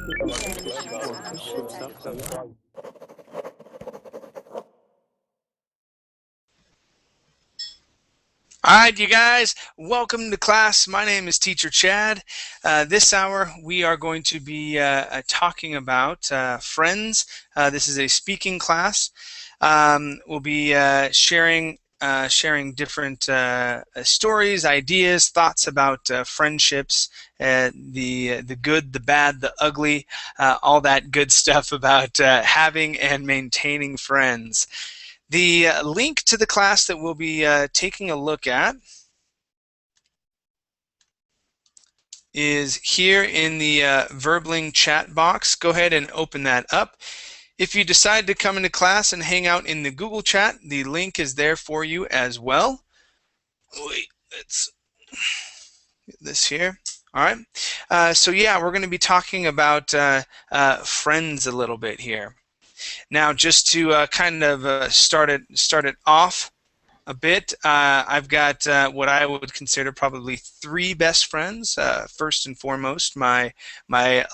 All right, you guys, welcome to class. My name is Teacher Chad. This hour we are going to be talking about friends. This is a speaking class. We'll be sharing different stories, ideas, thoughts about friendships, the good, the bad, the ugly, all that good stuff about having and maintaining friends. The link to the class that we'll be taking a look at is here in the Verbling chat box. Go ahead and open that up. If you decide to come into class and hang out in the Google chat, the link is there for you as well. Wait, let's get this here. All right. So yeah, we're going to be talking about friends a little bit here. Now, just to kind of start it off a bit, I've got what I would consider probably 3 best friends. First and foremost, my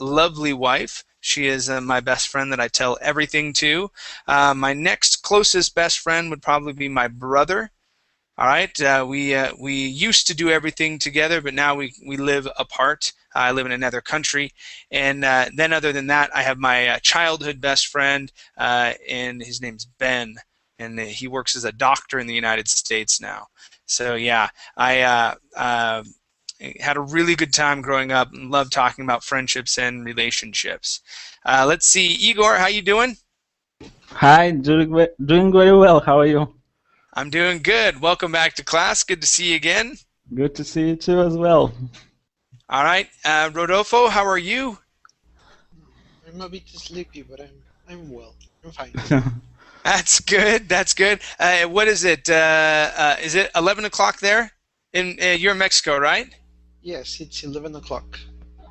lovely wife. She is my best friend that I tell everything to. My next closest best friend would probably be my brother. All right, we used to do everything together, but now we live apart. I live in another country, and then other than that, I have my childhood best friend, and his name's Ben, and he works as a doctor in the United States now. So yeah, I had a really good time growing up and love talking about friendships and relationships. Let's see, Igor, how you doing? Hi, doing very well. How are you? I'm doing good. Welcome back to class. Good to see you again. Good to see you too as well. All right, Rodolfo, how are you? I'm a bit sleepy, but I'm well. I'm fine. That's good. That's good. What is it? Is it 11 o'clock there? You're in Mexico, right? Yes, it's 11 o'clock.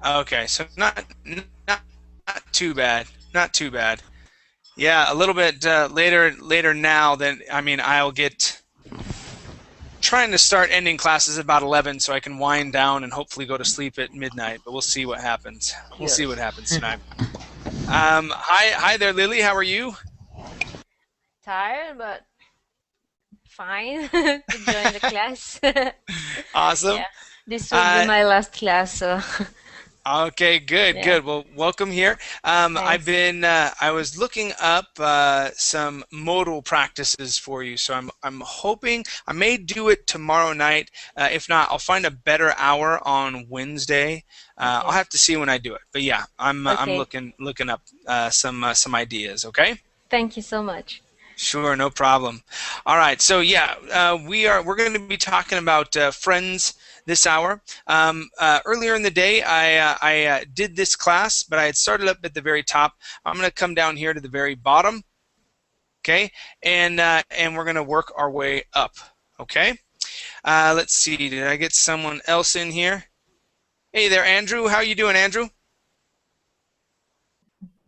Okay, so not too bad. Not too bad. Yeah, a little bit later now. Then I'll get trying to start ending classes about 11, so I can wind down and hopefully go to sleep at midnight. But we'll see what happens. We'll see what happens tonight. Hi there, Lily. How are you? Tired, but fine to join the class. Awesome. Yeah, this will be my last class, so. Okay, good, good. Well, welcome here. I was looking up some modal practices for you, so I'm hoping I may do it tomorrow night. If not, I'll find a better hour on Wednesday. I'll have to see when I do it. But yeah, I'm looking up some ideas. Okay. Thank you so much. Sure, no problem. All right, so yeah, we're going to be talking about friends this hour. Earlier in the day, I did this class, but I had started up at the very top. I'm going to come down here to the very bottom, okay, and we're going to work our way up, okay. Let's see, did I get someone else in here? Hey there, Andrew. How you doing, Andrew?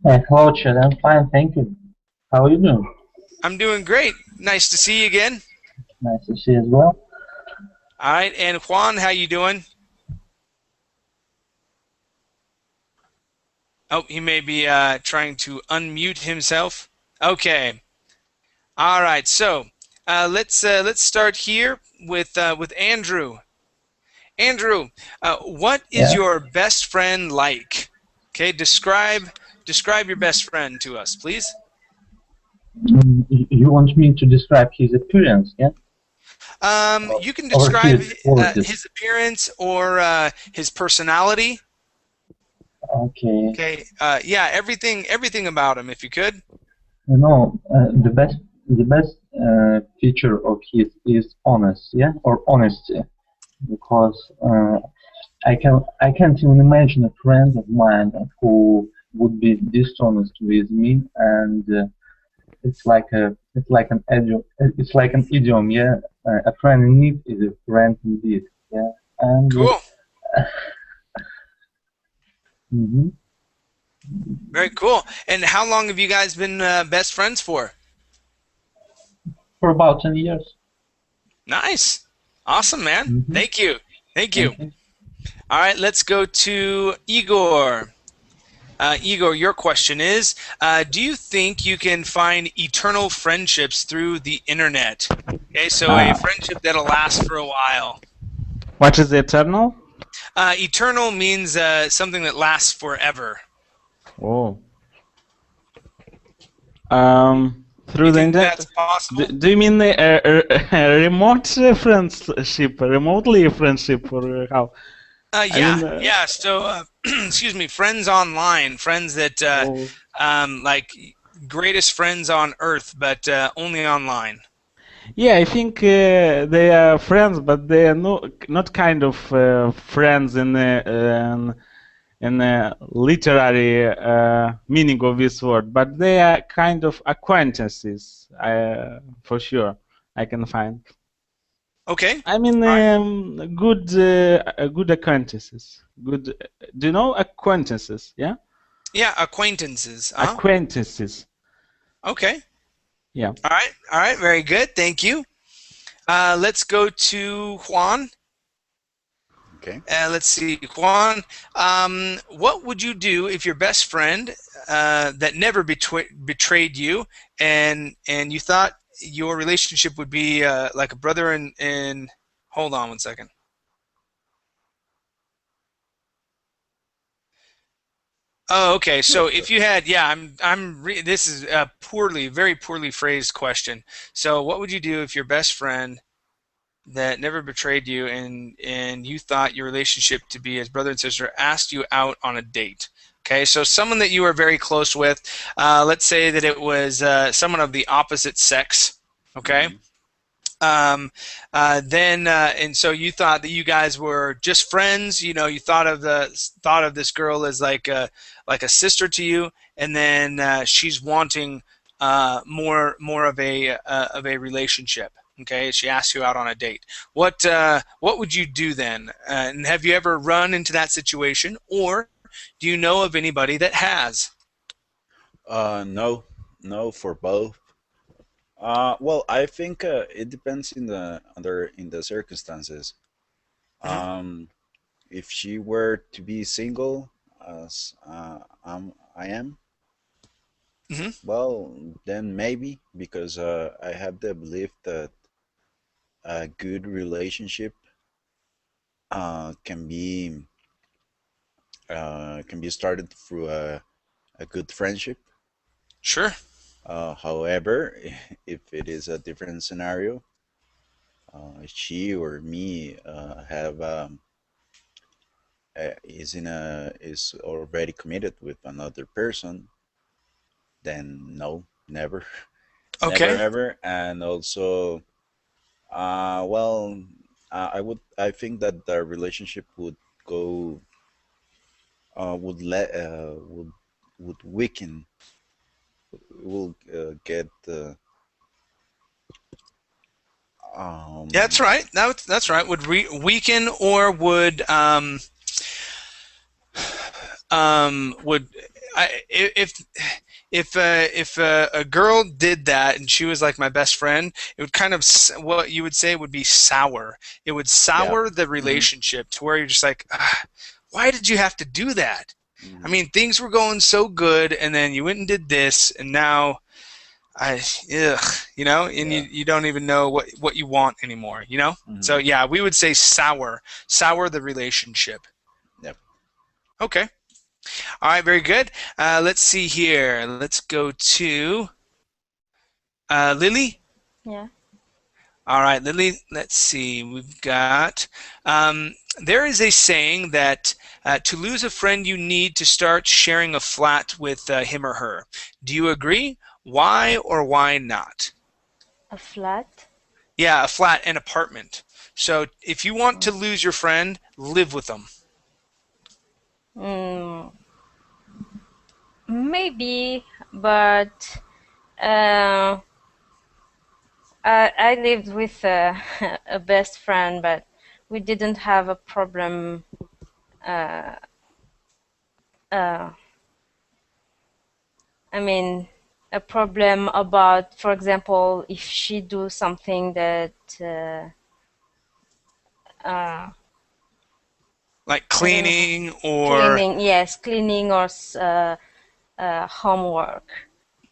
Hello, Chad. I'm fine, thank you. How are you doing? I'm doing great. Nice to see you again. Nice to see you as well. All right, and Juan, how you doing? Oh, he may be trying to unmute himself. Okay. All right, so let's start here with Andrew. Andrew, what is your best friend like? Okay, describe your best friend to us, please. You want me to describe his appearance, yeah? You can describe his appearance or his personality. Okay. Okay. Yeah, everything about him, if you could. You know, the best feature of his is honesty, because I can't even imagine a friend of mine who would be dishonest with me, and it's like an idiom, yeah. A friend in need is a friend indeed, yeah. And cool. Very cool. And how long have you guys been best friends for? For about 10 years. Nice. Awesome, man. Thank you. Thank you. All right, let's go to Igor. Igor, your question is, do you think you can find eternal friendships through the internet? Okay, so a friendship that'll last for a while. What is eternal? Eternal means something that lasts forever. Oh. Through You the think internet? that's possible? Do you mean a remote friendship, remotely friendship, or how? Yeah, I mean, yeah. So, excuse me, friends online, friends that oh. like greatest friends on earth, but only online. Yeah, I think they are friends, but they are not kind of friends in the literary meaning of this word, but they are kind of acquaintances, for sure, I can find. Okay. I mean, All right. good acquaintances. Good. Do you know acquaintances? Yeah. Yeah, acquaintances. Acquaintances. Okay. Yeah. All right. All right. Very good. Thank you. Let's go to Juan. Okay. Let's see, Juan. What would you do if your best friend that never betrayed you, and you thought your relationship would be like a brother and hold on one second. Oh, okay. So if you had, yeah, this is a very poorly phrased question. So what would you do if your best friend that never betrayed you and you thought your relationship to be as brother and sister asked you out on a date? Okay, so someone that you were very close with, let's say that it was someone of the opposite sex, okay? Mhm. And so you thought that you guys were just friends. You know, you thought of this girl as like a sister to you, and then she's wanting more of a relationship. Okay, she asks you out on a date. What would you do then? And have you ever run into that situation, or do you know of anybody that has? No, no for both. Well, I think it depends in the circumstances. Hmm. If she were to be single, as I am, Hmm. well, then maybe because I have the belief that a good relationship uh, can be can be started through a good friendship. Sure. However, if it is a different scenario, she or me have is already committed with another person, then no, never, never Okay. ever. And also, well, I think that the relationship would go would let would weaken, will get That's um right. That's right. Would weaken or would I, if a girl did that and she was like my best friend, it would kind of what you would say would be sour. It would yeah. sour the Hmm. relationship to where you're just like, why did you have to do that? I Hmm. mean, things were going so good, and then you went and did this, and now ugh, and Yeah. you don't even know what you want anymore, you know? So Hmm. yeah, we would say sour the relationship. Yep. Okay. All right, very good. Let's see here. Let's go to Lily. Yeah. All right, Lily, let's see. We've got, there is a saying that to lose a friend, you need to start sharing a flat with him or her. Do you agree? Why or why not? A flat? Yeah, a flat, an apartment. So if you want to Mm. lose your friend, live with them. Mm, maybe, but uh, I lived with a best friend, but we didn't have a problem. Uh, uh, I mean, a problem about, for example, if she do something that uh, Like I don't know. cleaning or Cleaning, yes, cleaning or homework.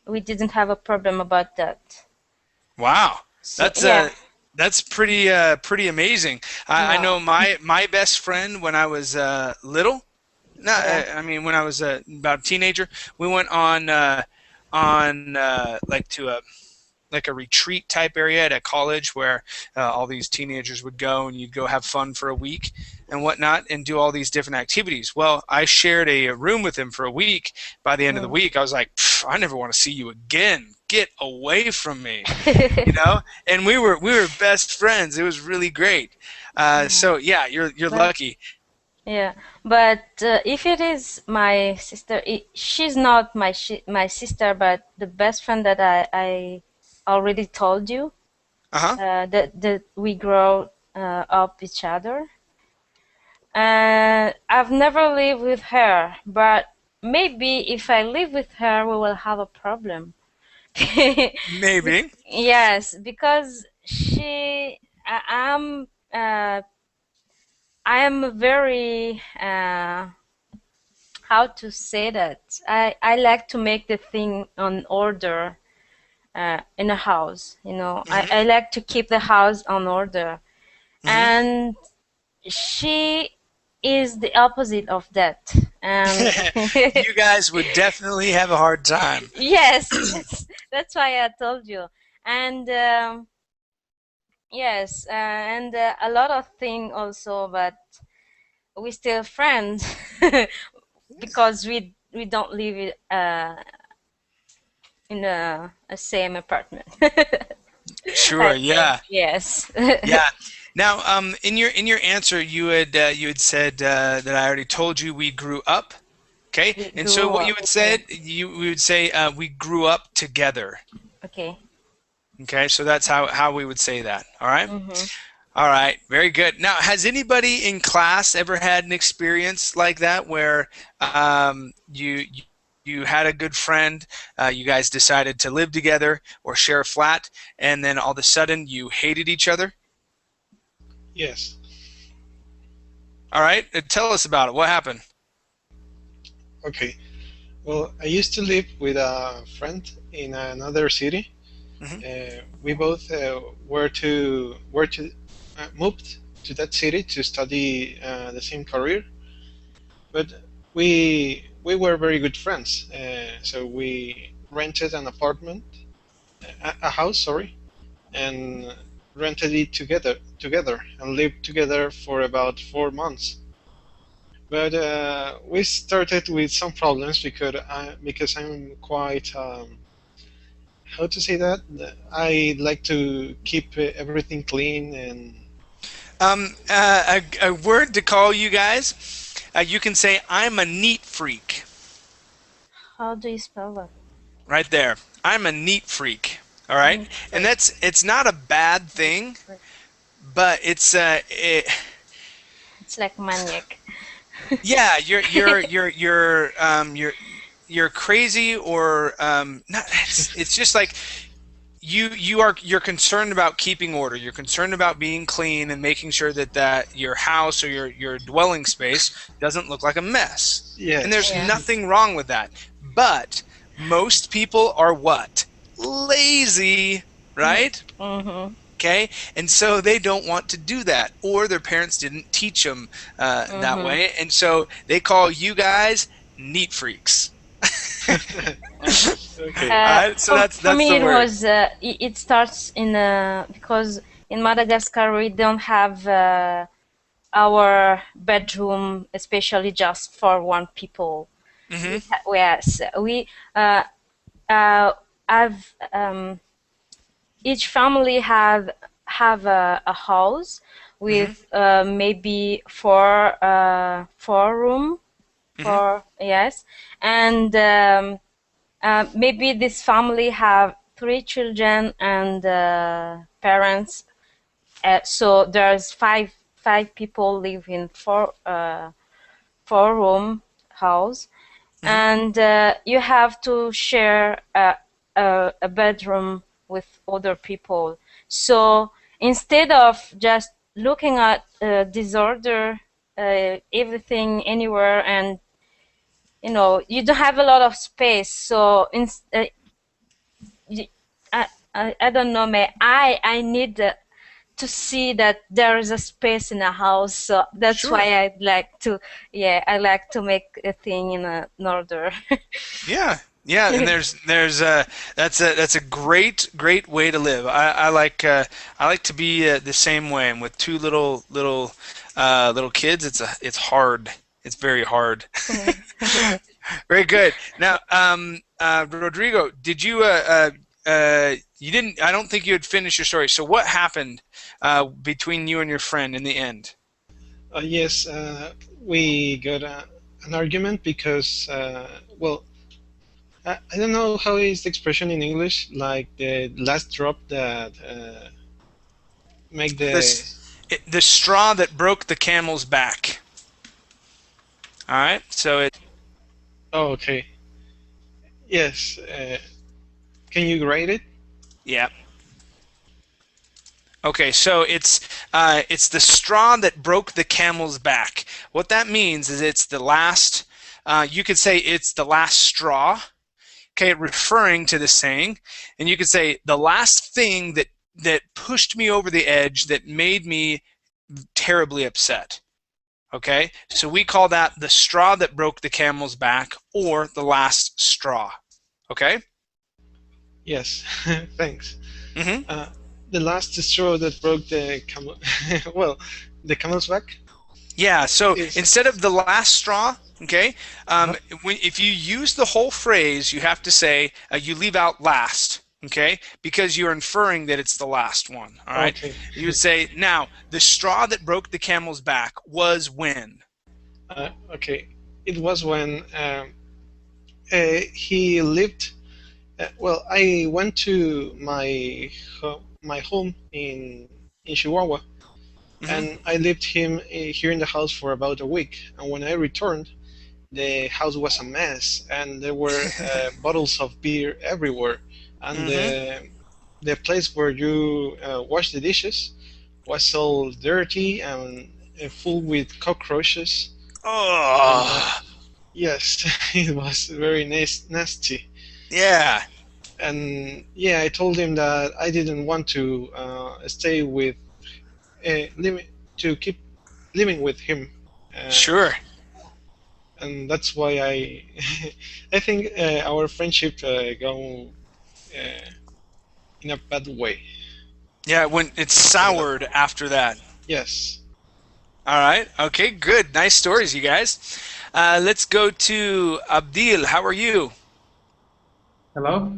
We didn't have a problem about that. wow. So That's yeah, pretty amazing. I no, know my best friend when I was little. Not, yeah. I mean, when I was about a teenager, we went on like to a like a retreat type area at a college where all these teenagers would go and you'd go have fun for a week and whatnot and do all these different activities. Well, I shared a room with him for a week. By the end of the Mm. week, I was like, I never want to see you again. Get away from me, you know. And we were best friends. It was really great. Yeah. So yeah, you're But lucky. yeah, but if it is my sister, she's not my sister, but the best friend that I already told you, Uh huh. that we grow up each other. I've never lived with her, but maybe if I live with her, we will have a problem. Maybe. Yes, because I, I'm, uh, I am very, how to say that? I like to make the thing on order in a house. Hmm. I like to keep the house on order, Hmm. and she is the opposite of that. And You guys would definitely have a hard time. yes, that's why I told you. And yes, and a lot of things also, but we still friends because we don't live in a same apartment. Sure. I think Yeah. yes. Yeah. Now, in your answer, you had said that I already told you we grew up. Okay. We And so grew what you up. would Yeah. said you we would say we grew up together. Okay. Okay. So that's how we would say that. All right. Mhm. All right. Very good. Now, has anybody in class ever had an experience like that where you had a good friend, you guys decided to live together or share a flat, and then all of a sudden you hated each other? Yes. All right. Tell us about it. What happened? Okay. Well, I used to live with a friend in another city. Hmm. We both were to moved to that city to study the same career, but we were very good friends. So we rented an apartment, a house, sorry, and rented it together and lived together for about 4 months. But we started with some problems because I'm quite how to say that I like to keep everything clean and A word to call you guys. You can say I'm a neat freak. How do you spell that? Right there. I'm a neat freak. All right. Neat And freak. it's not a bad Neat thing, freak. but it's It's like maniac. yeah, you're crazy or not. It's just like you're concerned about keeping order. You're concerned about being clean and making sure that your house or your dwelling space doesn't look like a mess. And yes, there's Yeah. nothing wrong with that. But most people are what? Lazy, right? Mhm. Okay, and so they don't want to do that, or their parents didn't teach them that Mhm. way, and so they call you guys neat freaks. okay, All right, so For that's me, the it word. was it starts in because in Madagascar we don't have our bedroom, especially just for one people. Hmm. Yes, we uh, have each family have a house Hmm. with maybe four room Hmm. for yes, and maybe this family have three children and parents. So there's five people live in four room house, Hmm. and you have to share a bedroom with other people. So instead of just looking at disorder everything anywhere, and you don't have a lot of space. So y- I don't know, man. I need to see that there is a space in a house. So that's Sure. why I like to, yeah, I like to make a thing in an order. Yeah, yeah, and there's that's a great way to live. I like to be the same way. And with two little kids, it's hard. It's very hard. Very good. Now, Rodrigo, did you you didn't? I don't think you had finished your story. So what happened between you and your friend in the end? Yes, we got an argument because, well, I don't know how is the expression in English, like the last drop that make the. This the straw that broke the camel's back. All right. So it. Oh, okay. Yes. Can you write it? Yeah. Okay, so it's the straw that broke the camel's back. What that means is it's the last. You could say it's the last straw. Okay, referring to the saying, and you could say the last thing that pushed me over the edge, that made me terribly upset. Okay, so we call that the straw that broke the camel's back, or the last straw. Okay. Yes. Thanks. Mm-hmm. Uh, the last straw that broke the camel, well, the camel's back Yeah, so is. instead of the last straw, okay, Uh-huh. if you use the whole phrase, you have to say you leave out last, okay, because you're inferring that it's the last one. All right, Okay. you would say now the straw that broke the camel's back was when. Okay. It was when he lived. Well, I went to my home in Chihuahua, Mm-hmm. and I lived him here in the house for about a week. And when I returned, the house was a mess, and there were bottles of beer everywhere, and Mm-hmm. the place where you wash the dishes was all dirty and full with cockroaches. And Oh, yes, it was very nasty. yeah, And yeah, I told him that I didn't want to stay with living to keep living with him, uh, sure. and that's why I I think our friendship go in a bad way. Yeah, when it's From that. soured after that. Yes. All right. Okay. Good. Nice stories, you guys. Let's go to Abdil. How are you? Hello,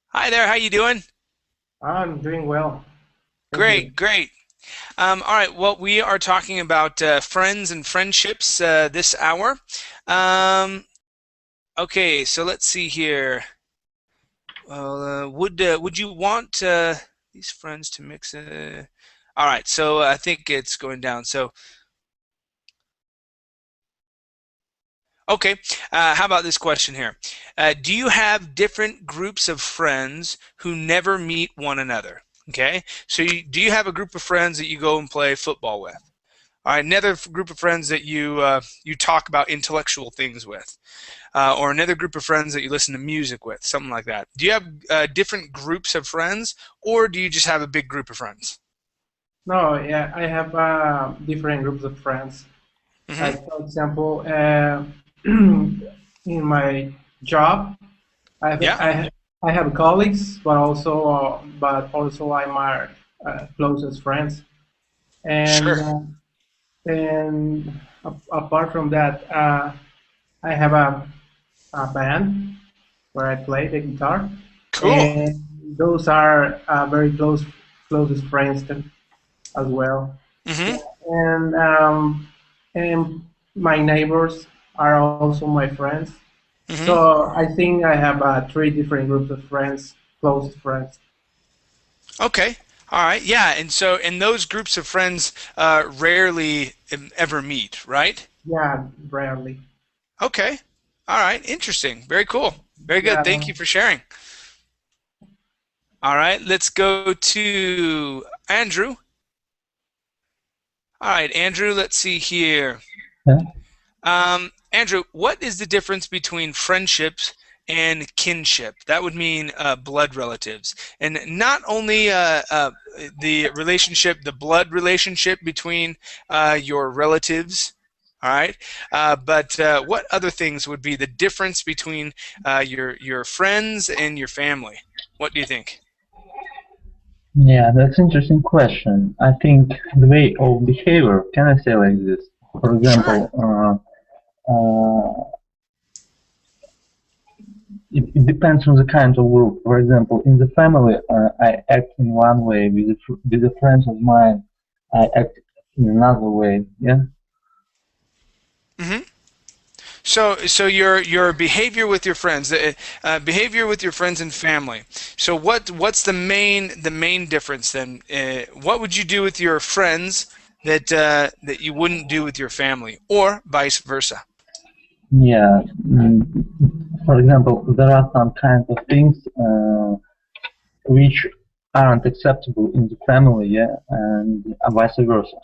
Hi there. How you doing? I'm doing well. Thank you. Great. Great. All right. Well, we are talking about friends and friendships this hour. Um, okay. So let's see here. Well, would you want these friends to mix? All right. So I think it's going down. So okay. How about this question here? Do you have different groups of friends who never meet one another? Okay. So do you have a group of friends that you go and play football with? All right, another group of friends that you talk about intellectual things with, or another group of friends that you listen to music with, something like that. Do you have different groups of friends, or do you just have a big group of friends? No, yeah, I have different groups of friends. Mm-hmm. Like, for example, in my job, I have, Yeah, I have, I have colleagues, but also I'm my closest friends. And sure. apart from that, I have a band where I play the guitar, Cool. and those are very closest friends as well. Mm-hmm. Yeah, and my neighbors are also my friends. Mm-hmm. So I think I have three different groups of friends, close friends. Okay. All right. Yeah. And those groups of friends rarely ever meet, right? Yeah, rarely. Okay. All right. Interesting. Very cool. Very good. Yeah, Thank you for sharing. All right. Let's go to Andrew. All right, Andrew, let's see here. Yeah. Andrew, what is the difference between friendships and kinship? That would mean blood relatives. And not only the relationship, the blood relationship between your relatives, all right, but what other things would be the difference between your friends and your family? What do you think? Yeah, that's an interesting question. I think the way of behavior, can I say like this? For Sure. example, it depends on the kind of group. For example, in the family, I act in one way. With the friends of mine, I act in another way. Yeah. Mm-hmm. So your behavior with your friends, behavior with your friends and family. So what's the main difference then? What would you do with your friends that you wouldn't do with your family, or vice versa? Yeah. For example, there are some kinds of things which aren't acceptable in the family, yeah, and vice versa.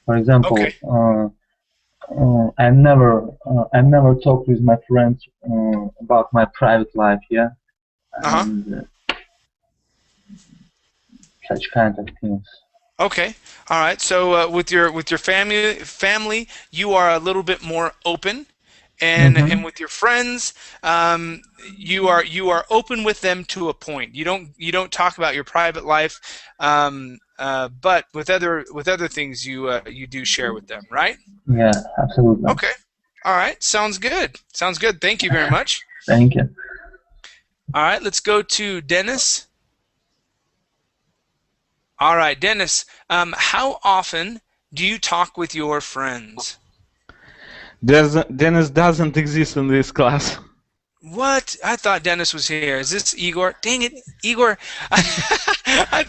For example, Okay. I never talk with my friends about my private life, yeah, Uh-huh. and such kind of things. Okay. All right. So with your family, you are a little bit more open, and Mm-hmm. with your friends, you are open with them to a point. You don't talk about your private life, but with other things you do share with them, right? Yeah, absolutely. Okay. All right. Sounds good. Sounds good. Thank you very much. Thank you. All right. Let's go to Dennis. All right, Dennis. How often do you talk with your friends? Dennis doesn't exist in this class. What? I thought Dennis was here. Is this Igor? Dang it, Igor! I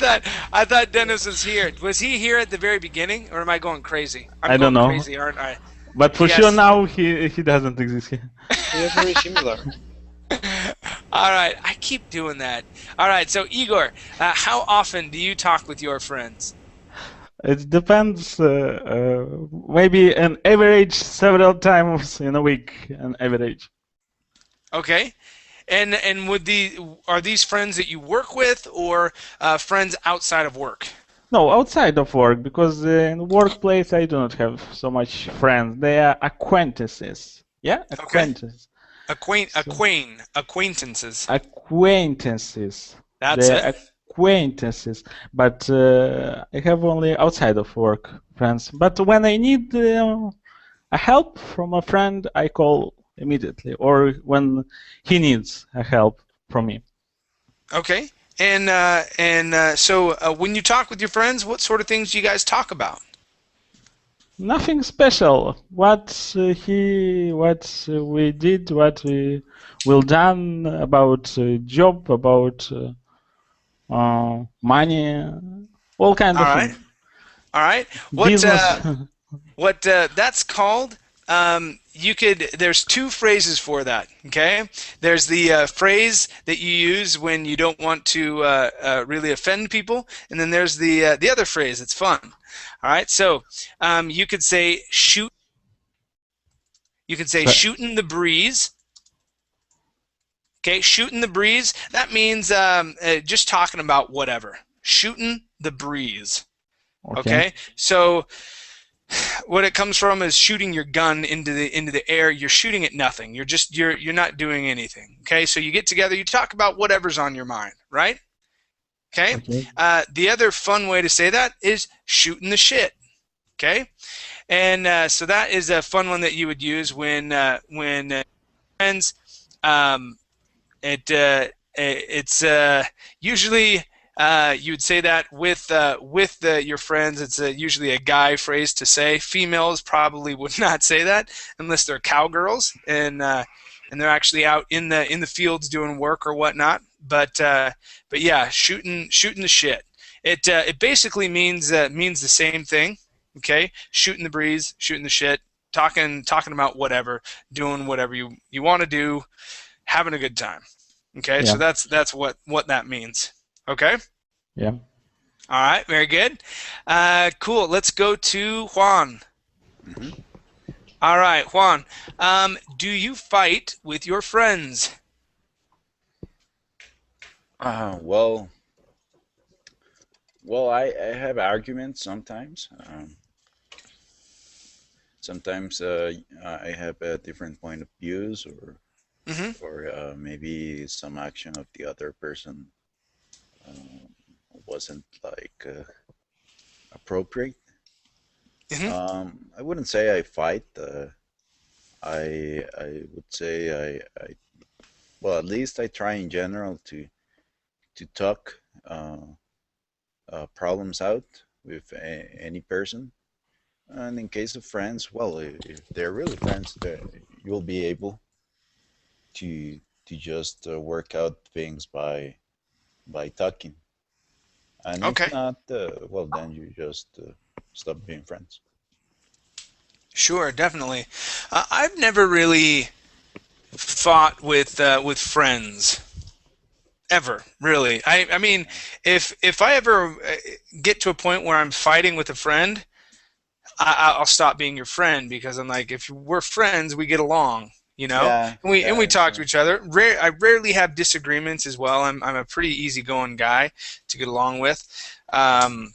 thought Dennis was here. Was he here at the very beginning, or am I going crazy? I'm I don't going know. crazy, aren't I? But for sure Yes. now he doesn't exist here. We are very similar. All right. I keep doing that. All right. So Igor, how often do you talk with your friends? It depends. Maybe an average several times in a week. An average. Okay. And are these friends that you work with, or friends outside of work? No, outside of work, because in workplace I do not have so much friends. They are acquaintances. Yeah, Okay. acquaintances. So Acquaintances. acquaintances. That's They it. are acquaintances. But I have only outside of work friends. But when I need a help from a friend, I call immediately, or when he needs a help from me. Okay. And so when you talk with your friends, what sort of things do you guys talk about? Nothing special. What we did, what we will done about job, about money, all kind All of right. things. All right. What Business. that's called? There's two phrases for that. Okay. There's the phrase that you use when you don't want to really offend people, and then there's the other phrase. It's fun. All right. So you could say shoot. You could say So, shooting the breeze. Okay, shooting the breeze. That means just talking about whatever. Shooting the breeze. okay. Okay, so what it comes from is shooting your gun into the air. You're shooting at nothing. You're not doing anything. Okay, so you get together. You talk about whatever's on your mind, right? Okay. Okay. The other fun way to say that is shooting the shit. Okay, and so that is a fun one that you would use when friends. Um, it's usually you would say that with your friends. It's usually a guy phrase to say. Females probably would not say that unless they're cowgirls and they're actually out in the fields doing work or whatnot. But yeah, shooting the shit. It basically means the same thing. Okay, shooting the breeze, shooting the shit, talking about whatever, doing whatever you want to do, having a good time. Okay, so Yeah. that's what that means. Okay. Yeah. All right, very good. Cool. Let's go to Juan. Hmm. All right, Juan. Do you fight with your friends? Well, I have arguments sometimes. Sometimes I have a different point of views, Hmm. maybe some action of the other person uh, wasn't like appropriate. Hmm. I wouldn't say I fight. I would say I well, at least I try in general to talk problems out with any person. And in case of friends, well, if they're really friends, you'll be able to just work out things by talking. And if Okay. not, well, then you just stop being friends. Sure, definitely. I've never really fought with friends ever, really. I mean, if I ever get to a point where I'm fighting with a friend, I'll stop being your friend because I'm like, if we're friends, we get along, you know, Yeah, and we yeah, talk to sure. each other. I rarely have disagreements as well. I'm a pretty easygoing guy to get along with, um,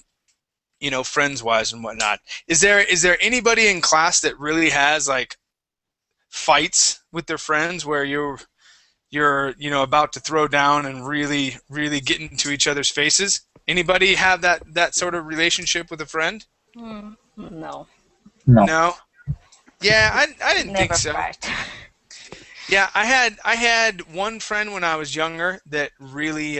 friends wise and whatnot. Is there anybody in class that really has like fights with their friends where you're about to throw down and really get into each other's faces? Anybody have that sort of relationship with a friend? No, No. No. Yeah, I didn't think never so. fight. Yeah, I had one friend when I was younger that really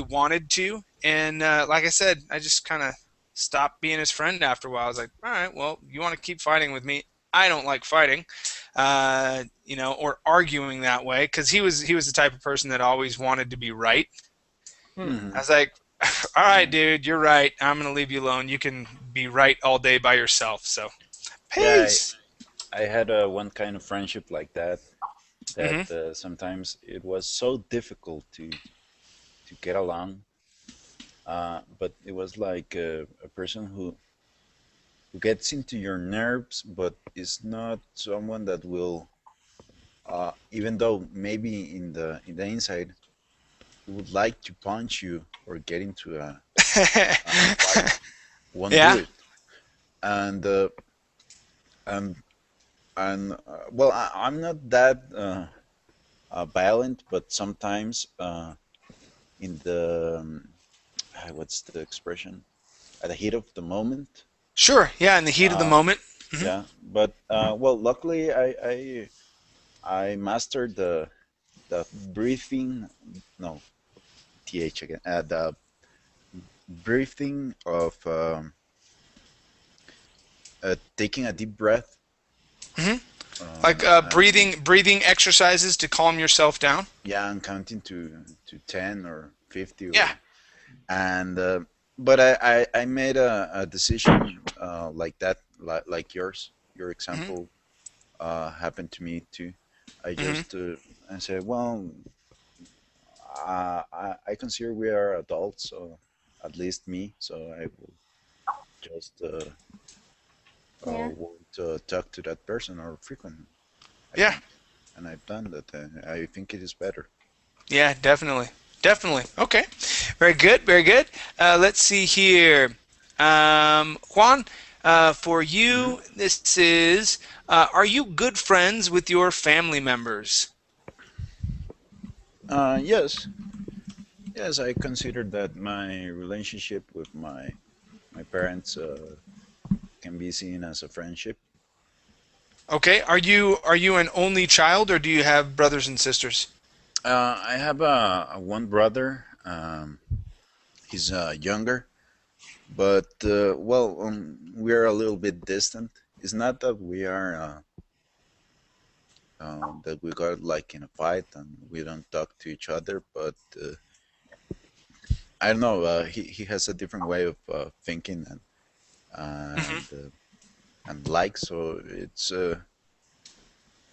wanted to, and like I said, I just kind of stopped being his friend after a while. I was like, all right, well, you want to keep fighting with me? I don't like fighting, or arguing that way because he was the type of person that always wanted to be right. I Hmm. was like, all right, Yeah, dude, you're right. I'm gonna leave you alone. You can be right all day by yourself. So, yeah. peace. I had one kind of friendship like that. That Hmm. sometimes it was so difficult to get along. But it was like a person who gets into your nerves, but is not someone that will, even though maybe in the inside he would like to punch you or get into a fight, won't do Yeah. it. And and well, I'm not that violent, but sometimes in the what's the expression? At the heat of the moment. Sure. Yeah, in the heat of the Uh, moment. Hmm. yeah, but well, luckily I mastered the breathing. No, th again. The breathing of taking a deep breath. Hmm. Like And breathing exercises to calm yourself down. yeah, I'm counting to 10 or 50 Yeah. and but I made a decision like that, like yours. Your Hmm. example happened to me too. I Hmm. just I said, well, I consider we are adults, so at least me, so I will just Yeah. won't talk to that person or frequent. I Yeah. think, and I've done that. I think it is better. Yeah. Definitely. Definitely. Okay. Very good. Very good. Let's see here. Juan, for Hmm. you, this is: are you good friends with your family members? Yes, yes, I consider that my relationship with my parents can be seen as a friendship. Okay. Are you an only child, or do you have brothers and sisters? I have a one brother. He's younger, but well, we're a little bit distant. It's not that we are that we got like in a fight and we don't talk to each other, but I don't know. He has a different way of thinking and Hmm. and like, so it's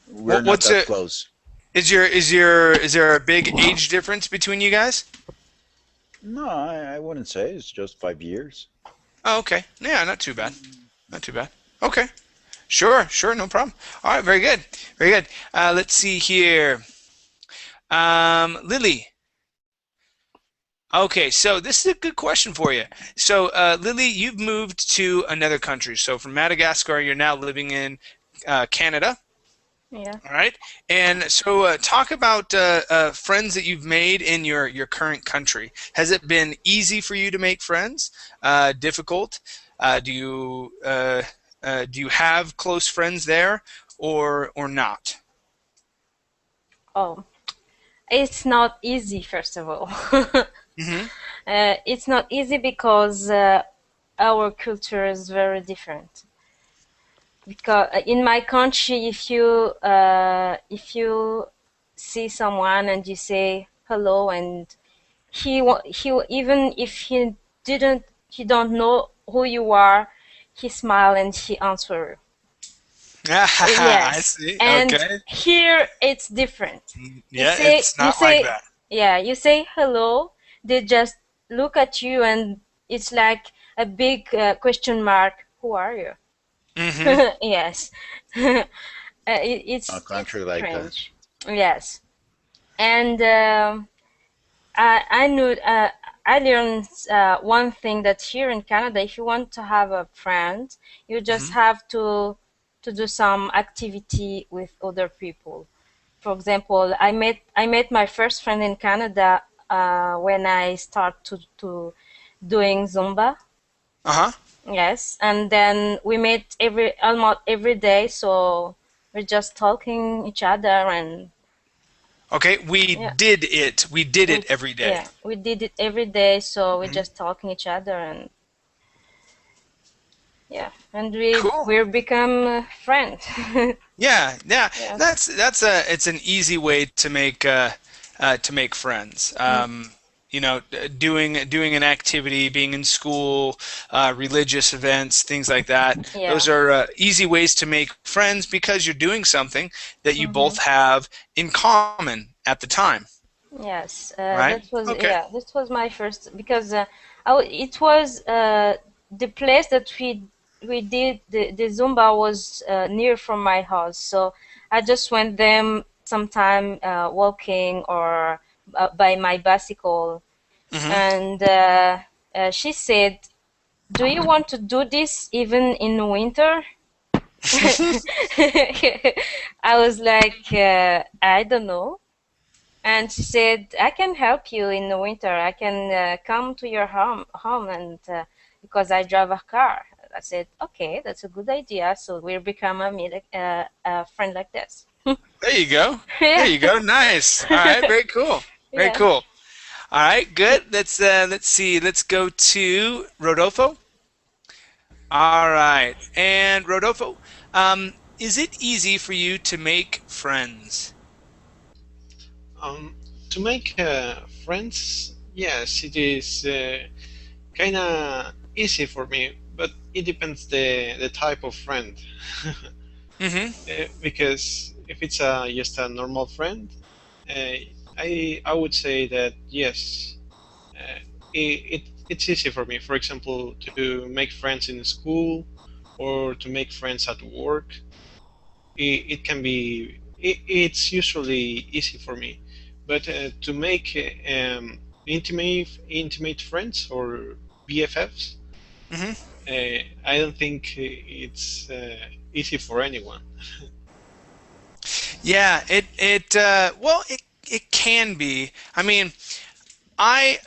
we're What, not what's that it? close. Is there a big age difference between you guys? No, I wouldn't say it's just 5 years. Oh, okay. Yeah, not too bad. Not too bad. Okay. Sure, sure, no problem. All right, very good. Very good. Let's see here. Lily. Okay, so this is a good question for you. So, Lily, you've moved to another country. So, from Madagascar, you're now living in Canada. Yeah. All right. And so, talk about friends that you've made in your current country. Has it been easy for you to make friends? Difficult? Do you have close friends there, or not? Oh, it's not easy, first of all. Mm-hmm. It's not easy because our culture is very different. Because in my country, if you see someone and you say hello, and even if he don't know who you are, he smile and he answer. I Yes, see. and Okay. here it's different. You Yeah, say it's you not like say that. yeah, you say hello. They just look at you, and it's like a big question mark. Who are you? Mm-hmm. Yes. A It's country like that. strange. Yes, and I knew I learned one thing, that here in Canada, if you want to have a friend, you just Mm-hmm. have to do some activity with other people. For example, I met my first friend in Canada when I start to doing Zumba. Uh-huh. Yes, and then we meet almost every day, so we're just talking each other, and Okay, we yeah, did it. We did it every day. we did it every day, so we're Hmm. just talking each other, and yeah, and we Cool. we're become friends. Yeah, yeah. Yes. That's a it's an easy way to make friends. Mm, Doing an activity, being in school, religious events, things like that. yeah. Those are easy ways to make friends because you're doing something that you Hmm. both have in common at the time, Yes, right? Okay. that was my first, because it was the place that we did the Zumba was near from my house, so I just went them sometime walking, or by my bicycle, Hmm. and she said, "Do you want to do this even in winter?" I was like, I don't know. And she said, "I can help you in the winter. I can come to your home, and because I drive a car." I said, "Okay, that's a good idea." So we'll become a friend like this. There you go. There Yeah. you go. Nice. All right. Very cool. Very Yeah. cool. All right. Good. Let's see. Let's go to Rodolfo. All right. And Rodolfo, is it easy for you to make friends? Um, to make friends, yes, it is kind of easy for me, but it depends the type of friend. Mm-hmm. Because if it's just a normal friend, uh, I would say that yes, it's easy for me. For example, to make friends in school or to make friends at work, it can be it's usually easy for me. But to make intimate friends or BFFs, Mm-hmm. I don't think it's easy for anyone. Yeah. Well, it can be. I mean, I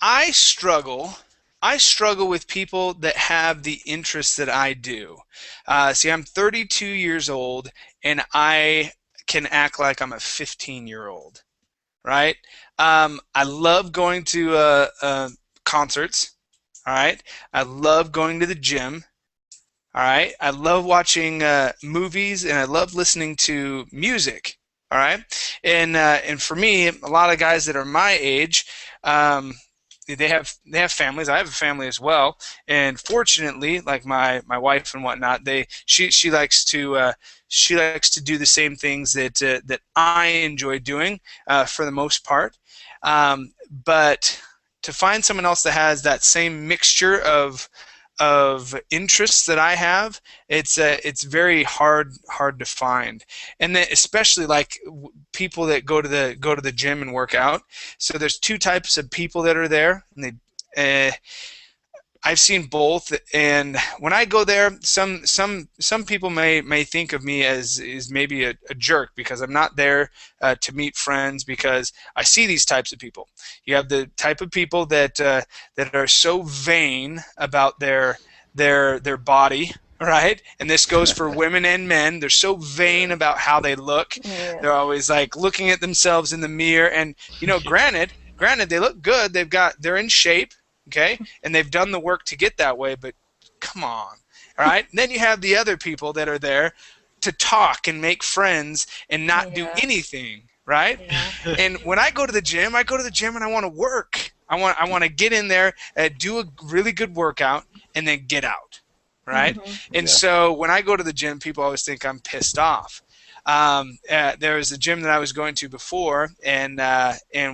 I struggle. I struggle with people that have the interests that I do. See, I'm 32 years old, and I can act like I'm a 15-year-old, right? I love going to concerts. All right. I love going to the gym. All right. I love watching movies, and I love listening to music. All right. And for me, a lot of guys that are my age, um, they have families. I have a family as well, and fortunately, like my wife and whatnot, she likes to do the same things that I enjoy doing for the most part. But to find someone else that has that same mixture of interests that I have, it's very hard to find. And then especially like people that go to the gym and work out. So there's two types of people that are there, and I've seen both, and when I go there, some people may think of me as maybe a jerk because I'm not there to meet friends, because I see these types of people. You have the type of people that are so vain about their body, right? And this goes for women and men. They're so vain about how they look. Yeah. They're always like looking at themselves in the mirror, and granted they look good. They're in shape. Okay, and they've done the work to get that way, but come on, all right? And then you have the other people that are there to talk and make friends and not do anything, right? Yeah. And when I go to the gym, and I want to work. I want to get in there, do a really good workout, and then get out, right? And so when I go to the gym, people always think I'm pissed off. There was a gym that I was going to before, and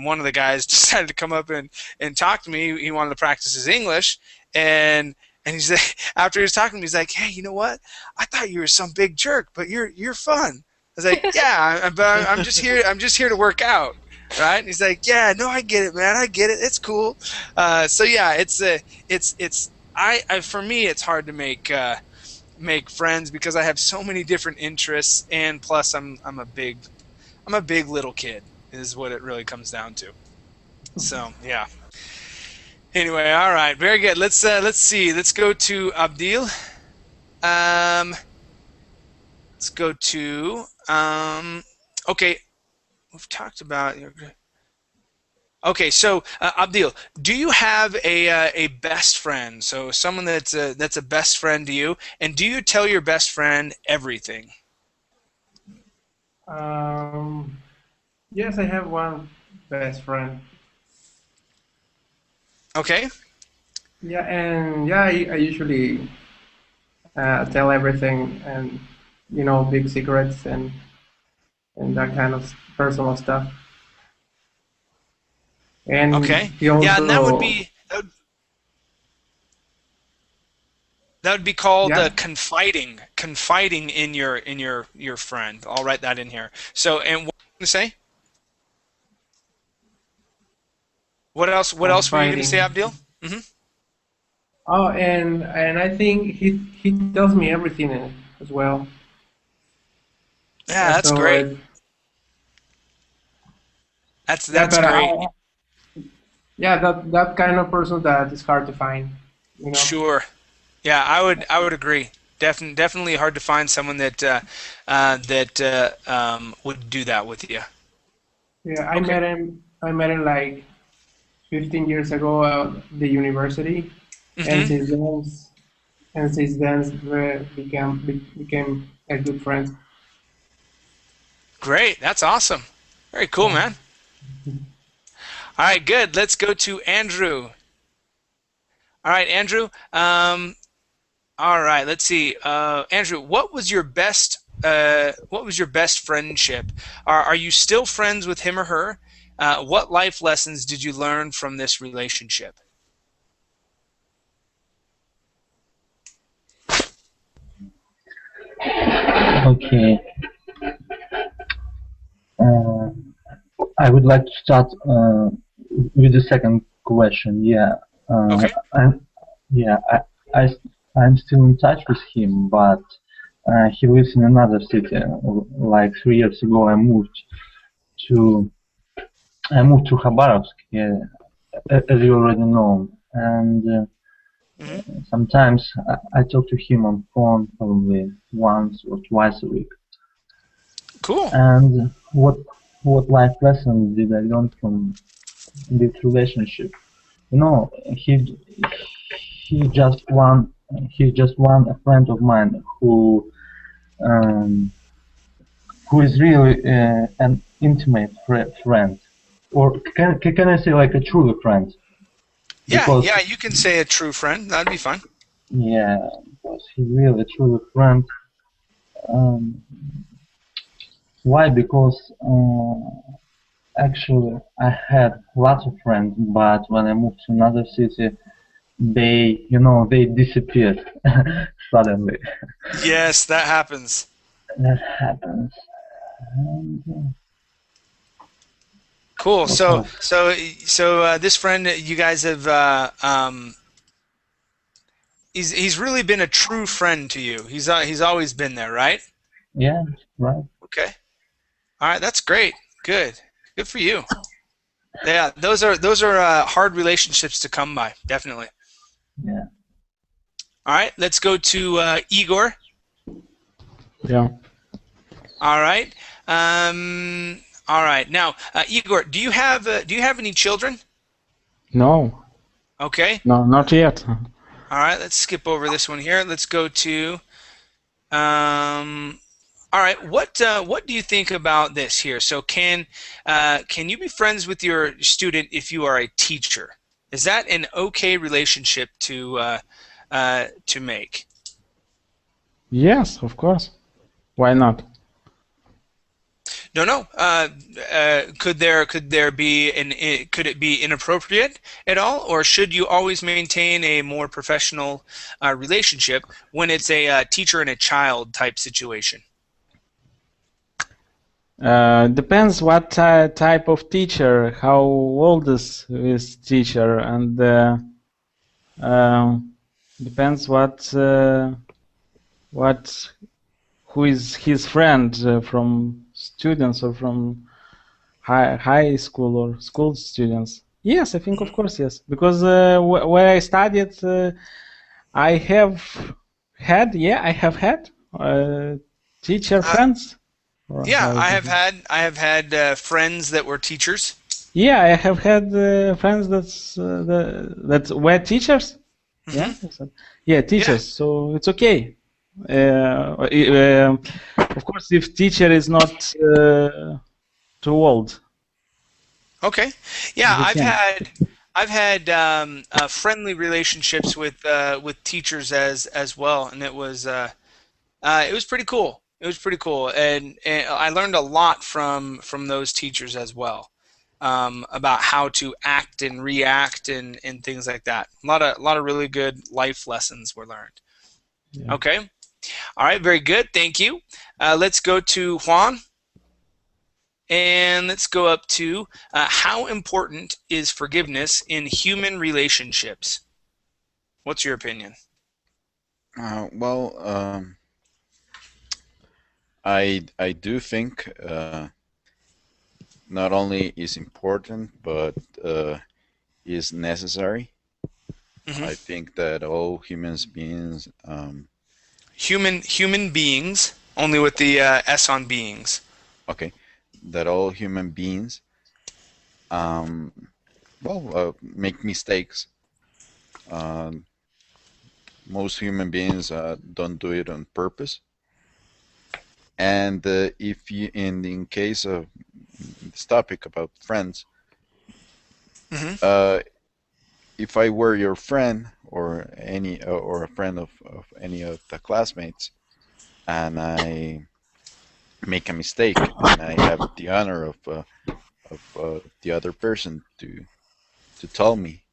one of the guys decided to come up and talk to me. He wanted to practice his English, and he's like, after he was talking to me, he's like, "Hey, you know what? I thought you were some big jerk, but you're fun." I was like, "Yeah, but I'm just here. I'm just here to work out." Right? And he's like, "Yeah, no, I get it, man. I get it. It's cool." So yeah, it's for me, it's hard to make friends because I have so many different interests, and plus I'm a big little kid is what it really comes down to. So yeah. Anyway, all right, very good. Let's see. Let's go to Abdil. Let's go to okay. We've talked about your. Okay, so Abdil, do you have a best friend? So someone that's a best friend to you, and do you tell your best friend everything? Yes, I have one best friend. Okay. Yeah, and yeah, I usually tell everything, and big secrets and that kind of personal stuff. And Okay. he Yeah, and that would also, be called yeah, confiding in your friend. I'll write that in here. So, and what were you going to say? What else were you going to say, fighting. Abdil? Hmm. Oh, and I think he tells me everything as well. Yeah, that's So great. yeah, That's but great. yeah, that kind of person that is hard to find, you know. Sure. Yeah, I would agree. Definitely hard to find someone that would do that with you. Yeah, Okay. I met him like 15 years ago at the university, and Hmm. since then we became a good friends. Great. That's awesome. Very cool, Yeah. man. All right, good. Let's go to Andrew. All right, Andrew. All right, let's see. Andrew, what was your best friendship? Are you still friends with him or her? What life lessons did you learn from this relationship? Okay. Uh, I would like to start with the second question. Yeah. Okay. I'm, yeah. I, I'm still in touch with him, but he lives in another city. Like 3 years ago, to I moved to Khabarovsk, yeah, as you already know, and Hmm. sometimes I talk to him on phone probably once or twice a week. Cool. And what life lesson did I learn from this relationship? You know, he just one he's just one a friend of mine um, who is really an intimate friend, or can I say like a truly friend? Yeah, Because yeah, you can say a true friend. That'd be fun. yeah, because he's really a truly friend. Um, why? Because actually, I had lots of friends, but when I moved to another city, they disappeared suddenly. Yes, that happens. That happens. And, Cool. what So, else? this friend you guys have, he's really been a true friend to you. He's always been there, right? Yeah, right. Okay. All right, that's great. Good. Good for you. Yeah, those are hard relationships to come by, definitely. Yeah. All right, let's go to Igor. Yeah. All right. All right. Now, Igor, do you have any children? No. Okay. No, not yet. All right. Let's skip over this one here. Let's go to. Um, all right. What do you think about this here? So can you be friends with your student if you are a teacher? Is that an okay relationship to make? Yes, of course. Why not? No, no. Could it be inappropriate at all, or should you always maintain a more professional relationship when it's a teacher and a child type situation? Depends what type of teacher, how old is this teacher, and depends what who is his friend from students or from high school or school students. Yes, I think of course yes, because where I studied, I have had teacher Uh, friends. Or yeah, how I is it? have had friends that were teachers. Yeah, I have had friends that were teachers. Yeah, Hmm. yeah, Yeah. teachers. So it's okay. Of course, if teacher is not too old, Okay. Yeah, we can. I've had friendly relationships with teachers as well, and it was pretty cool. It was pretty cool, and I learned a lot from those teachers as well, about how to act and react and things like that. A lot of really good life lessons were learned. Yeah. Okay, all right, very good. Thank you. Let's go to Juan, and let's go up to how important is forgiveness in human relationships? What's your opinion? Well, I do think not only is important but is necessary. Hmm. I think that all humans beings, Human beings, only with the S on beings. okay, that all human beings, um, make mistakes. Um, Most human beings don't do it on purpose. And if you, in case of this topic about friends, Hmm. uh, if I were your friend or a friend of any of the classmates, and I make a mistake, and I have the honor of the other person to tell me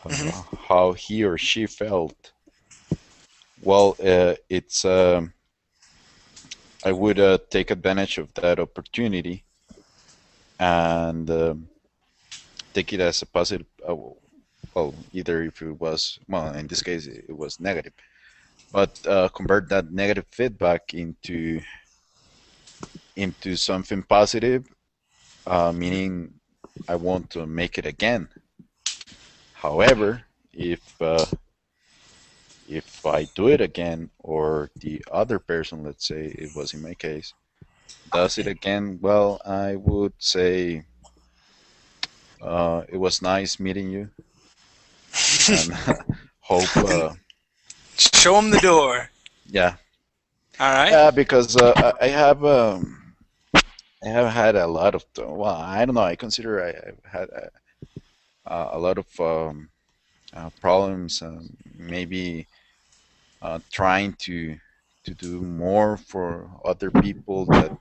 Hmm. how he or she felt, well, it's I would take advantage of that opportunity and take it as a positive. Well, either if it was, well, in this case it was negative, but convert that negative feedback into something positive, meaning I want to make it again. However, if I do it again, or the other person, let's say it was in my case, does it again, well, I would say it was nice meeting you, and hope, And show them the door. yeah, All right. yeah, because I have had a lot of, well, I don't know, I consider I've had a lot of problems, maybe trying to do more for other people that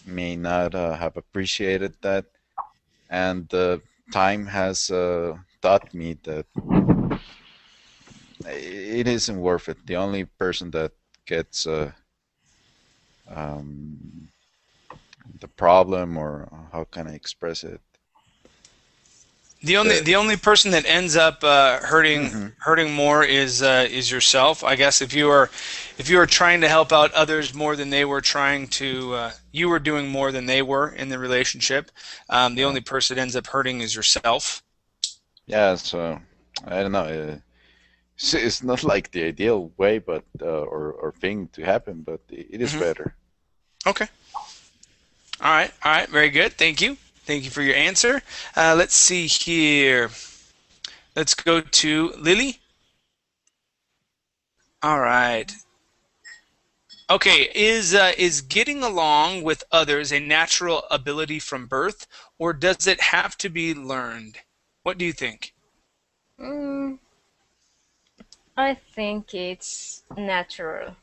may not have appreciated that. and time has taught me that it isn't worth it. The only person that gets um, the problem, or how can I express it? The only person that ends up Mhm. hurting more is yourself. I guess if you are trying to help out others more than they were trying to, you were doing more than they were in the relationship. The Yeah, only person that ends up hurting is yourself. yeah. So I don't know. It's not like the ideal way, but or thing to happen, but it is Hmm. better. Okay. All right. Very good. Thank you for your answer. Let's see here. Let's go to Lily. All right. Okay, is getting along with others a natural ability from birth, or does it have to be learned? What do you think? Mm, I think it's natural.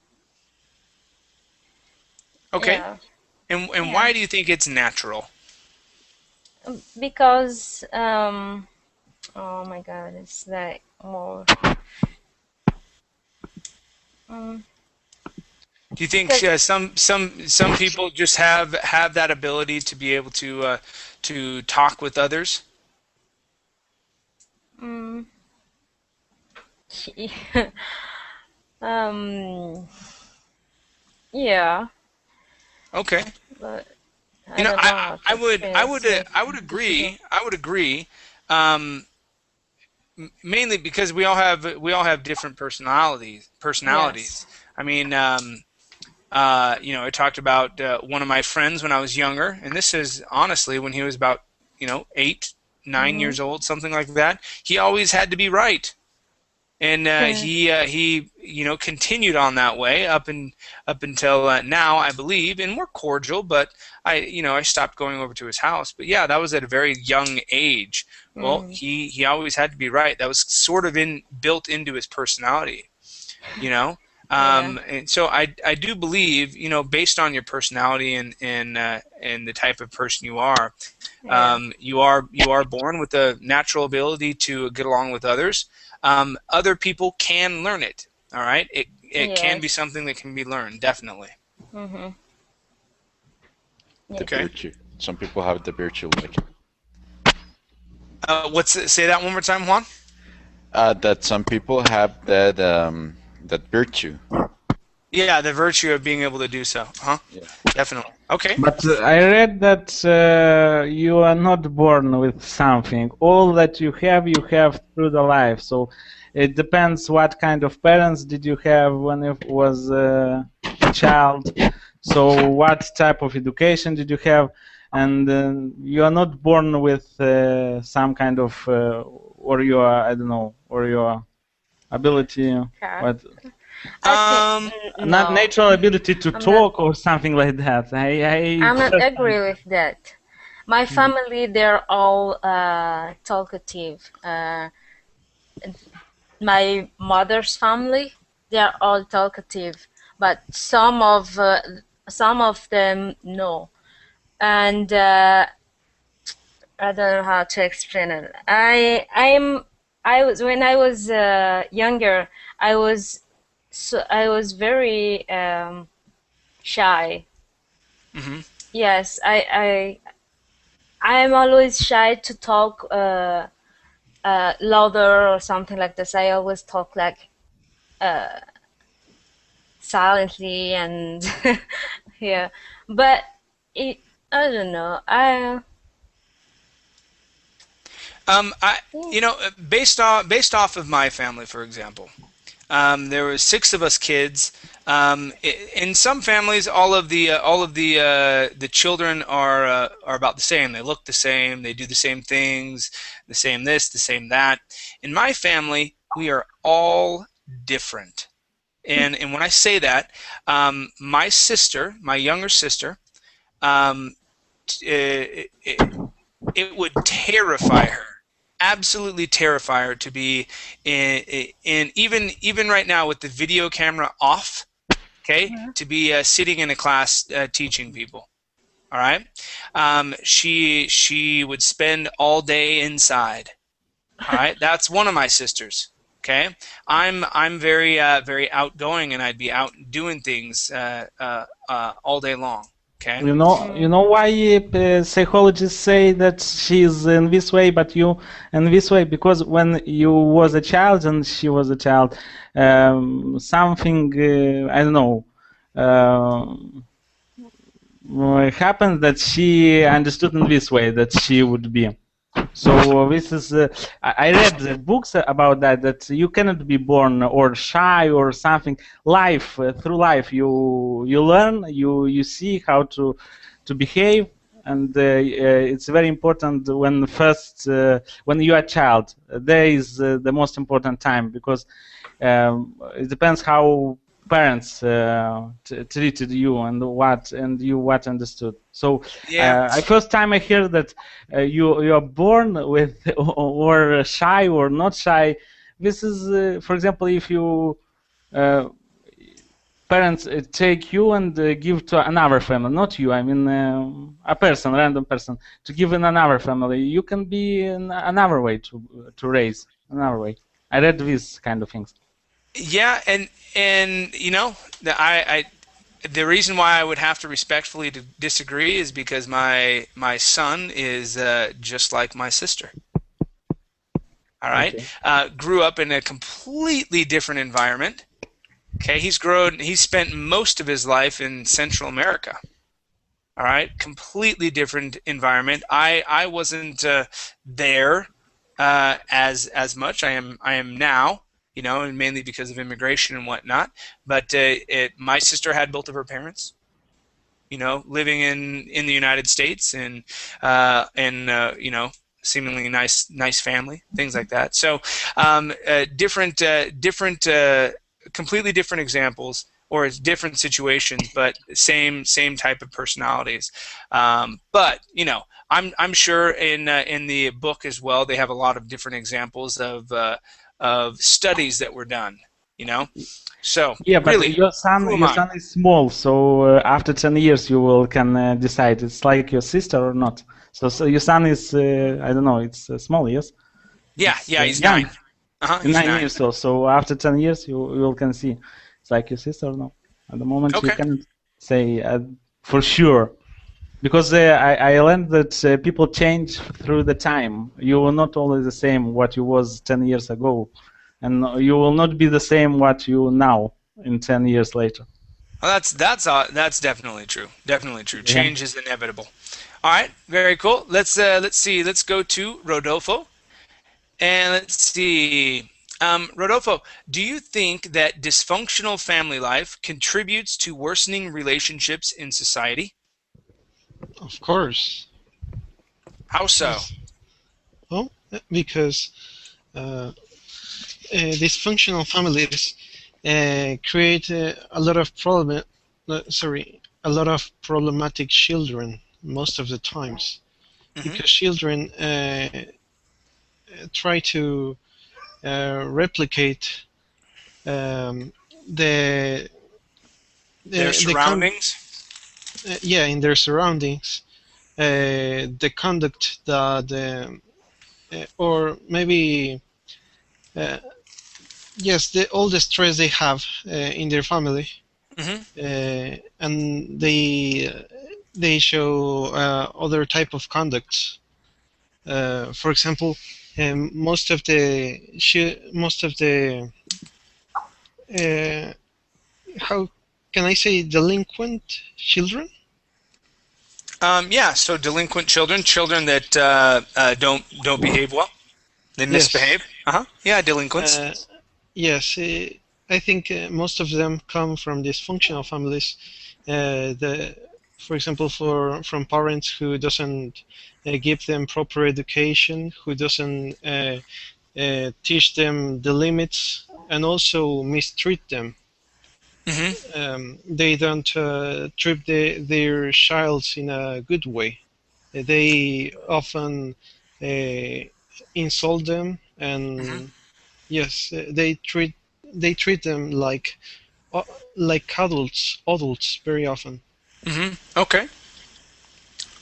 Okay, Yeah, and yeah. why do you think it's natural? Because oh my God, it's like more. Um, Do you think because some people just have that ability to be able to talk with others? mm, um, yeah, Okay, but you I know, don't know how to explain it. It's I would difficult. agree. I would agree. Um, Mainly because we all have different Yes. personalities. I mean, you know, I talked about one of my friends when I was younger, and this is honestly when he was about, you know, 8, 9 Mm-hmm. years old, something like that. He always had to be right, and Yeah. he you know continued on that way up until now, I believe, and we're cordial. But I stopped going over to his house. But yeah, that was at a very young age. Well, Mm, he always had to be right. That was sort of in built into his personality, you know. yeah. And so I do believe, you know, based on your personality and the type of person you are, Yeah. you are born with a natural ability to get along with others. Other people can learn it. All right, it can be Yes. something that can be learned, definitely. Mm-hmm. The Yes. Okay. virtue. Some people have the virtue, like Say that one more time, Juan? that. Some people have that that virtue. Yeah, the virtue of being able to do so. Huh? Yeah. Definitely. Okay. But I read that you are not born with something. All that you have through the life. So it depends what kind of parents did you have when you was a child. So what type of education did you have? And you are not born with some kind of, or your, I don't know, or your ability, Car. what, I think Um, not no. natural ability to I'm not. talk or something like that. I I'm not personally. agree with that. My family, they're all talkative. My mother's family, they're all talkative, but some of them no. And I don't know how to explain it. I was when I was younger, I was I was very shy. mhm. Yes, I am always shy to talk louder or something like this. I always talk like uh, silently and yeah. But it, I don't know. I you know based off of my family, for example. There were 6 of us kids. In some families, the children are about the same. They look the same. They do the same things. The same this, the same that. In my family, we are all different. And when I say that, my sister, my younger sister, um, it, it would terrify her, absolutely terrify her to be in even right now with the video camera off, okay, to be sitting in a class teaching people. All right. She would spend all day inside. All right. That's one of my sisters. Okay. I'm very outgoing, and I'd be out doing things all day long. Okay. You know why psychologists say that she's in this way, but you in this way? Because when you was a child and she was a child, something I don't know happened that she understood in this way that she would be. So this is I read books about that, that you cannot be born or shy or something. Life through life you learn, you see how to behave, and it's very important when first when you are a child. There is the most important time, because it depends how parents treated you and what understood. So Yeah. I first time I hear that you are born with or shy or not shy. This is, for example, if you uh, parents take you and give to another family, not you. I mean, a person, random person, to give in another family. You can be in another way to raise another way. I read these kind of things. Yeah, and the reason why I would have to respectfully disagree is because my son is just like my sister. All right, Okay. grew up in a completely different environment. Okay, he's spent most of his life in Central America. All right, completely different environment. I wasn't there as much. I am now, and mainly because of immigration and whatnot. But my sister had both of her parents, living in the United States, and seemingly nice family, things like that. So different completely different examples, or it's different situations, but same type of personalities. But I'm sure in the book as well, they have a lot of different examples of studies that were done. So Yeah, but really, who am your I? son is small, so after 10 years you will can decide. It's like your sister or not. So your son is I don't know. It's small, yes. Yeah, It's yeah, he's young, 9. He's 9. 9 years old. So after 10 years you will can see it's like your sister or no. At the moment you Okay. cannot say for sure, because I learned that people change through the time. You will not always the same what you was 10 years ago, and you will not be the same what you now in 10 years later. Well, that's definitely true. Definitely true. Yeah. Change is inevitable. All right, very cool. Let's see. Let's go to Rodolfo, and let's see. Rodolfo, do you think that dysfunctional family life contributes to worsening relationships in society? Of course. How so? Yes. Well, because dysfunctional families create a lot of a lot of problematic children most of the times, Hmm. because children try to replicate um, the Their the con surroundings? yeah, in their surroundings, the conduct that or maybe uh, yes, all the stress they have in their family, Hmm. and they show other type of conducts. For example, most of the uh, how can I say delinquent children? Yeah. So delinquent children, children that don't behave well, they Yes. misbehave. Yeah, delinquents. Uh, yes, I think most of them come from dysfunctional families. For example, from parents who doesn't give them proper education, who doesn't teach them the limits, and also mistreat them. Hmm. They don't treat their childs in a good way. They often uh, insult them, Hmm. and yes, they treat them uh, like adults very often. Okay.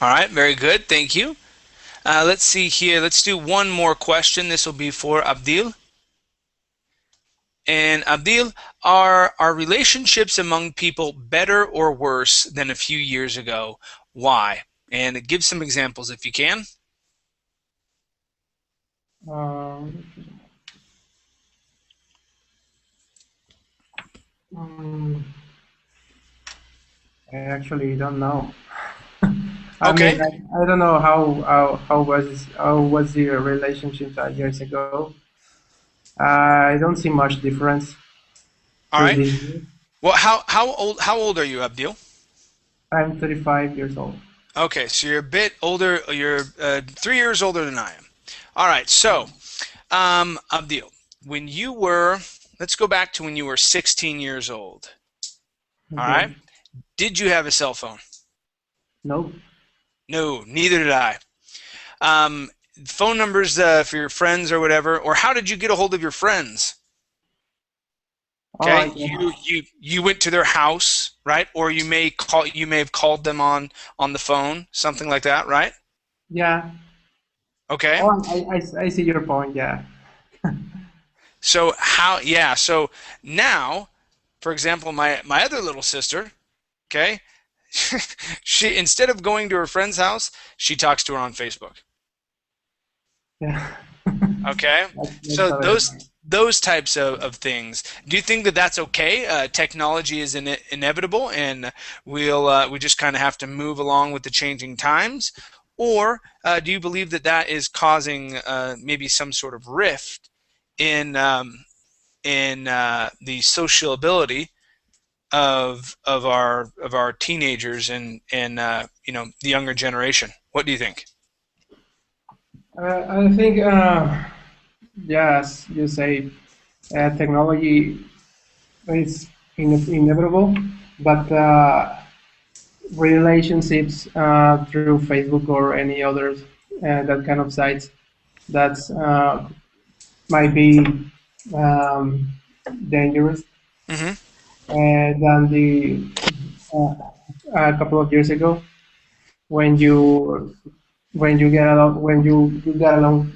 All right, very good. Thank you. Let's see here. Let's do one more question. This will be for Abdil. And Abdil, are relationships among people better or worse than a few years ago? Why? And give some examples if you can. Um, mm, I actually don't know. I Okay. mean, I don't know how was your relationship 5 years ago. I don't see much difference All through right. this year. Well, how old are you, Abdil? I'm 35 years old. Okay, so you're a bit older. You're 3 years older than I am. All right. So, Abdil, when you were, let's go back to when you were 16 years old. All right. Okay. Did you have a cell phone? No. No, neither did I. Um, Phone numbers for your friends or whatever, or how did you get a hold of your friends? Oh, Okay, yeah. you went to their house, right? Or you may have called them on the phone, something like that, right? Yeah. Okay. Oh, I see your point. Yeah. So yeah, so now, for example, my other little sister, okay, she instead of going to her friend's house, she talks to her on Facebook. Yeah. Okay, That's so a better point. those types of things. Do you think that that's okay? Technology is inevitable, and we just kind of have to move along with the changing times, or do you believe that that is causing maybe some sort of rift in the sociability of our teenagers and the younger generation? What do you think? I think, yes, you say technology is inevitable, but relationships through Facebook or any others, that kind of sites, that's might be um, dangerous. Mm-hmm. Than the uh, a couple of years ago when you get along you get along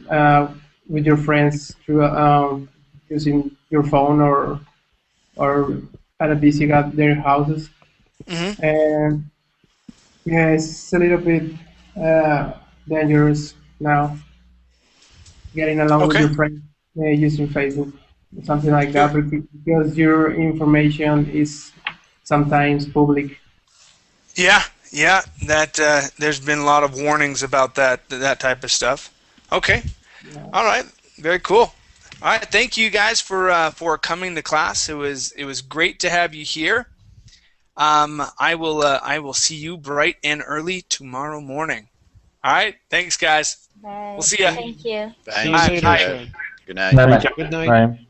with your friends through using your phone or at a busy at their houses. Mm-hmm. And yeah, it's a little bit uh, dangerous now getting along with Okay. your friends using Facebook, something like Sure. that, because your information is sometimes public. Yeah, yeah. That there's been a lot of warnings about that type of stuff. Okay. Yeah. All right. Very cool. All right. Thank you guys for coming to class. It was great to have you here. I will see you bright and early tomorrow morning. All right. Thanks, guys. We'll Bye. see ya. Thank you. See you All Thanks. right. later, Bye. Chad. Good night. Bye Thank you. Good night. bye. Bye.